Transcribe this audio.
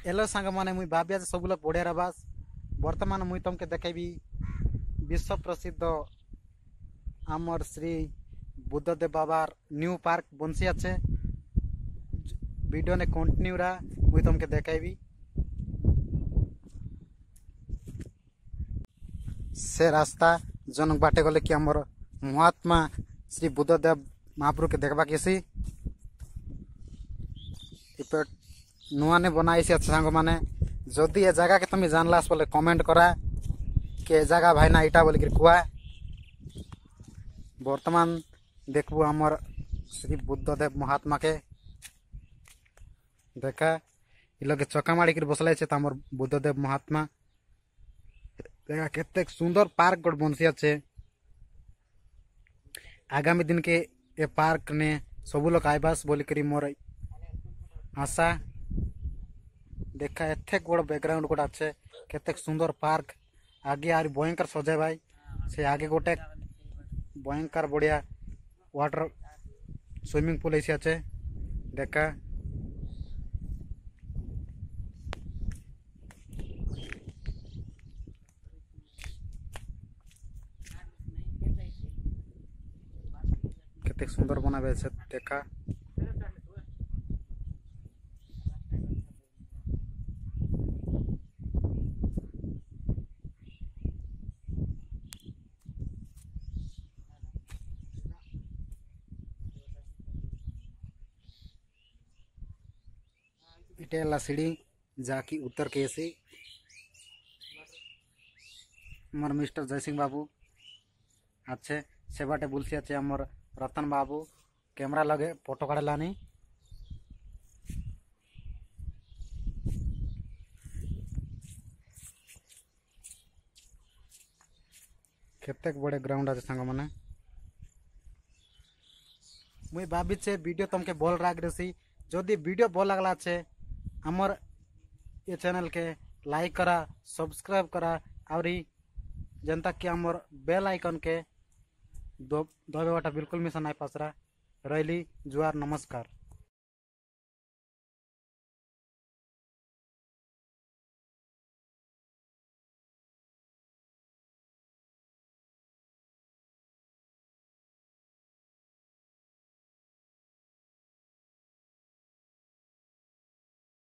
Hello सांग माने मुई भाबिया जे सब लोग बढ़िया रबास। वर्तमान मुई तुमके देखेबी विश्व प्रसिद्ध आमर श्री बुद्धदेव बाबार न्यू पार्क बंसी আছে। वीडियो ने कंटिन्यू रा मुई तुमके देखेबी से रास्ता जनक बाटे गले कि आमर महात्मा श्री बुद्धदेव महाप्रभु के देखबा केसी इपे नुआ ने बनाई से सांग माने जदि ए जगह के तुम जानलास बोले कमेंट करा कि ए जगह भाई ना इटा बोल कुआ। वर्तमान देखबू आमर श्री बुद्धदेव महात्मा के देखा इ लोग चका माड़ी कर बसले छे हमर बुद्धदेव महात्मा देखा केते सुंदर पार्क गोट बनसी अच्छे। आगामी दिन के ए पार्क ने सब लोग आईबास बोली करी मोर आशा। देखा एथे गोड़ बैकग्राउंड गोटे अच्छे केते सुंदर पार्क आगे आर भयंकर सजे भाई से आगे गोटे भयंकर बढ़िया वाटर स्विमिंग पूल ऐसी अच्छे। देखा केते सुंदर बनाबे से देखा इटेला सीढ़ी जाकी उत्तर केसी मोर मिस्टर जयसिंह बाबू अच्छे से बाटे बुलसी अच्छे मोर रतन बाबू कैमरा लगे फोटो काढ़लानी केते बड़े ग्राउंड अच्छे सांग माने मुई भाभी छे वीडियो तुमके बोल राख रही जदि वीडियो भल लगला छे हमर ये चैनल के लाइक करा सब्सक्राइब करा और जनता कि हमर बेल आइकन के दबाटा बिल्कुल मिस नाई पासरा रही जुआर नमस्कार।